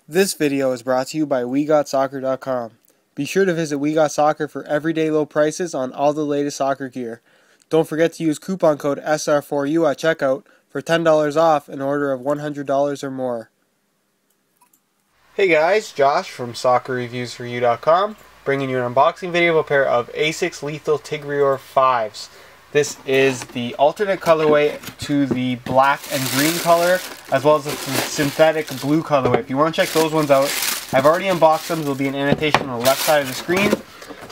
This video is brought to you by WeGotSoccer.com. Be sure to visit We Got Soccer for everyday low prices on all the latest soccer gear. Don't forget to use coupon code SR4U at checkout for $10 off an order of $100 or more. Hey guys, Josh from SoccerReviewsForYou.com, bringing you an unboxing video of a pair of Asics Lethal Tigreor 5s. This is the alternate colorway to the black and green color, as well as the synthetic blue colorway. If you want to check those ones out, I've already unboxed them. There'll be an annotation on the left side of the screen.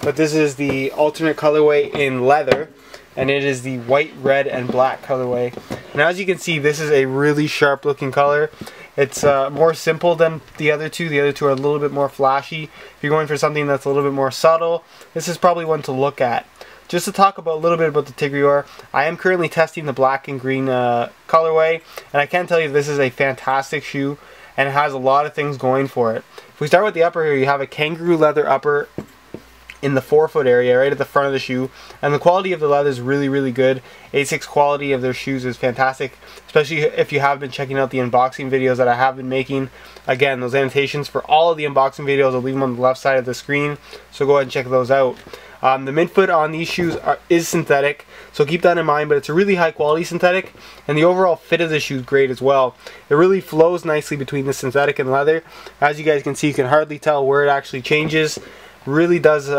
But this is the alternate colorway in leather, and it is the white, red, and black colorway. And as you can see, this is a really sharp looking color. It's more simple than the other two. The other two are a little bit more flashy. If you're going for something that's a little bit more subtle, this is probably one to look at. Just to talk about a little bit about the Tigreor, I am currently testing the black and green colorway, and I can tell you this is a fantastic shoe, and it has a lot of things going for it. If we start with the upper here, you have a kangaroo leather upper in the forefoot area, right at the front of the shoe, and the quality of the leather is really, really good. Asics quality of their shoes is fantastic, especially if you have been checking out the unboxing videos that I have been making. Again, those annotations for all of the unboxing videos, I'll leave them on the left side of the screen, so go ahead and check those out. The midfoot on these shoes is synthetic, so keep that in mind, but it's a really high quality synthetic, and the overall fit of the shoe is great as well. It really flows nicely between the synthetic and leather. As you guys can see, you can hardly tell where it actually changes. Really does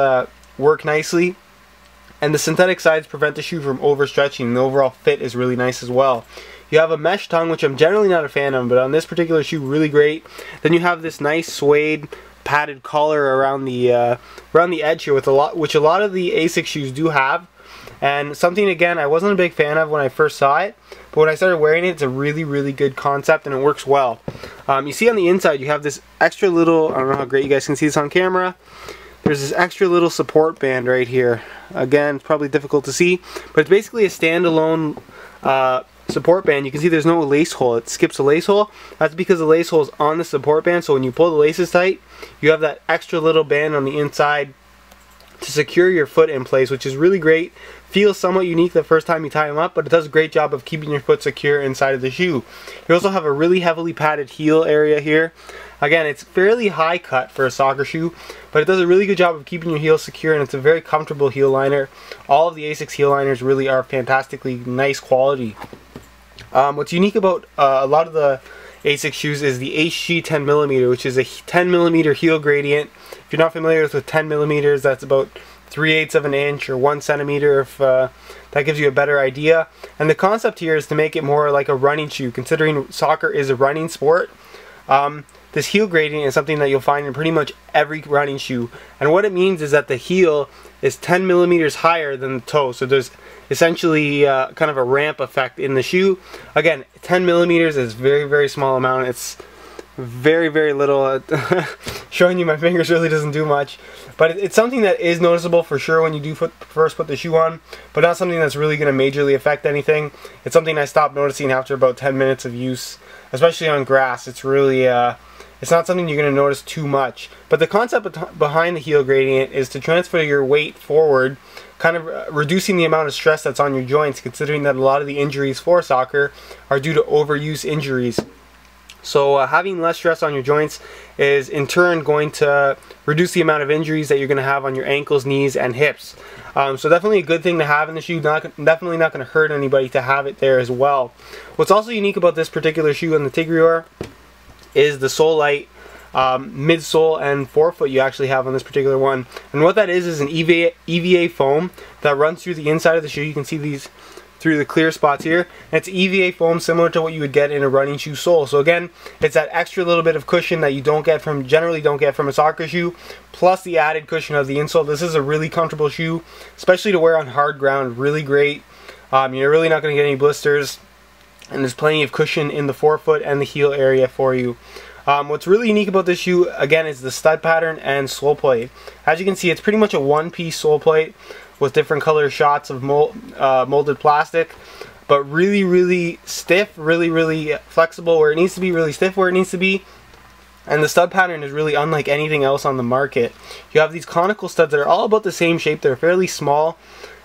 work nicely, and the synthetic sides prevent the shoe from overstretching. The overall fit is really nice as well. You have a mesh tongue, which I'm generally not a fan of, but on this particular shoe, really great. Then you have this nice suede padded collar around the edge here, which a lot of the Asics shoes do have, and something again I wasn't a big fan of when I first saw it, but when I started wearing it, it's a really, really good concept and it works well. You see on the inside you have this extra little, I don't know how great you guys can see this on camera, there's this extra little support band right here. Again, it's probably difficult to see, but it's basically a standalone support band. You can see there's no lace hole. It skips a lace hole. That's because the lace hole is on the support band, so when you pull the laces tight, you have that extra little band on the inside to secure your foot in place, which is really great. Feels somewhat unique the first time you tie them up, but it does a great job of keeping your foot secure inside of the shoe. You also have a really heavily padded heel area here. Again, it's fairly high cut for a soccer shoe, but it does a really good job of keeping your heel secure, and it's a very comfortable heel liner. All of the Asics heel liners really are fantastically nice quality. What's unique about a lot of the Asics shoes is the HG 10mm, which is a 10mm heel gradient. If you're not familiar with 10mm, that's about 3/8 of an inch or 1 centimeter, if that gives you a better idea. And the concept here is to make it more like a running shoe, considering soccer is a running sport. This heel gradient is something that you'll find in pretty much every running shoe, and what it means is that the heel is 10mm higher than the toe, so there's essentially kind of a ramp effect in the shoe. Again, 10mm is very, very small amount. It's very, very little. Showing you my fingers really doesn't do much, but it's something that is noticeable for sure when you do first put the shoe on, but not something that's really going to majorly affect anything. It's something I stopped noticing after about 10 minutes of use, especially on grass. It's really it's not something you're going to notice too much. But the concept behind the heel gradient is to transfer your weight forward, kind of reducing the amount of stress that's on your joints, considering that a lot of the injuries for soccer are due to overuse injuries. So having less stress on your joints is in turn going to reduce the amount of injuries that you're going to have on your ankles, knees, and hips. So definitely a good thing to have in the shoe. Definitely not going to hurt anybody to have it there as well. What's also unique about this particular shoe on the Tigreor is the sole light midsole and forefoot you actually have on this particular one. And what that is an EVA foam that runs through the inside of the shoe. You can see these through the clear spots here. And it's EVA foam similar to what you would get in a running shoe sole. So again, it's that extra little bit of cushion that you generally don't get from a soccer shoe, plus the added cushion of the insole. This is a really comfortable shoe, especially to wear on hard ground. Really great. You're really not going to get any blisters, and there's plenty of cushion in the forefoot and the heel area for you. What's really unique about this shoe, again, is the stud pattern and sole plate. As you can see, it's pretty much a one-piece sole plate with different color shots of molded plastic, but really, really stiff, really, really flexible where it needs to be, really stiff where it needs to be. And the stud pattern is really unlike anything else on the market. You have these conical studs that are all about the same shape. They're fairly small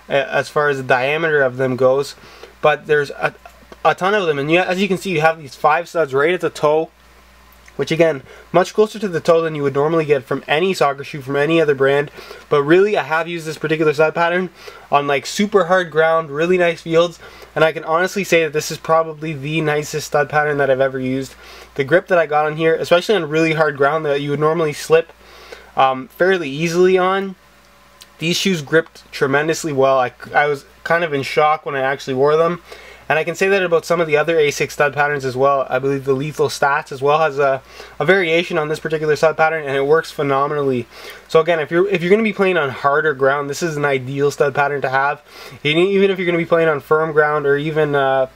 as far as the diameter of them goes, but there's a ton of them, and as you can see, you have these 5 studs right at the toe, which again, much closer to the toe than you would normally get from any soccer shoe from any other brand. But really, I have used this particular stud pattern on like super hard ground, really nice fields, and I can honestly say that this is probably the nicest stud pattern that I've ever used. The grip that I got on here, especially on really hard ground that you would normally slip fairly easily on, these shoes gripped tremendously well. I was kind of in shock when I actually wore them. And I can say that about some of the other Asics stud patterns as well. I believe the Lethal Stats as well has a variation on this particular stud pattern, and it works phenomenally. So again, if you're going to be playing on harder ground, this is an ideal stud pattern to have. Even if you're going to be playing on firm ground or even a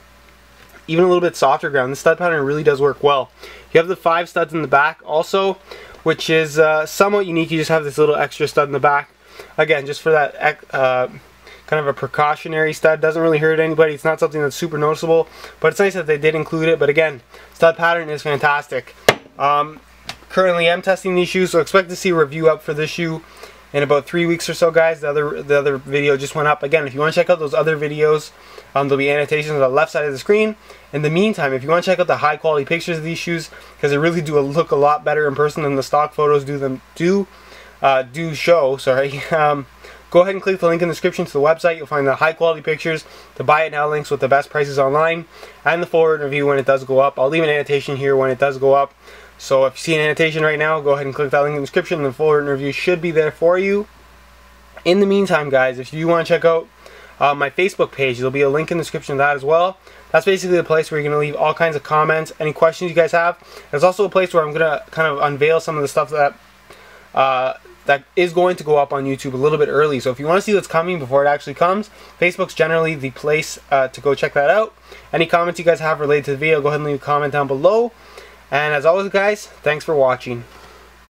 little bit softer ground, this stud pattern really does work well. You have the 5 studs in the back also, which is somewhat unique. You just have this little extra stud in the back. Again, just for that kind of a precautionary stud. Doesn't really hurt anybody. It's not something that's super noticeable, but it's nice that they did include it. But again, stud pattern is fantastic. Currently I'm testing these shoes, so expect to see a review up for this shoe in about 3 weeks or so, guys. The other video just went up. Again, if you want to check out those other videos, there'll be annotations on the left side of the screen. In the meantime, if you want to check out the high quality pictures of these shoes, because they really do look a lot better in person than the stock photos do show, sorry. Go ahead and click the link in the description to the website. You'll find the high quality pictures, the buy it now links with the best prices online, and the full review when it does go up. I'll leave an annotation here when it does go up. So if you see an annotation right now, go ahead and click that link in the description, and the full review should be there for you. In the meantime, guys, if you want to check out my Facebook page, there'll be a link in the description of that as well. That's basically the place where you're going to leave all kinds of comments, any questions you guys have. There's also a place where I'm going to kind of unveil some of the stuff that that is going to go up on YouTube a little bit early. So if you want to see what's coming before it actually comes, Facebook's generally the place to go check that out. Any comments you guys have related to the video, go ahead and leave a comment down below. And as always, guys, thanks for watching.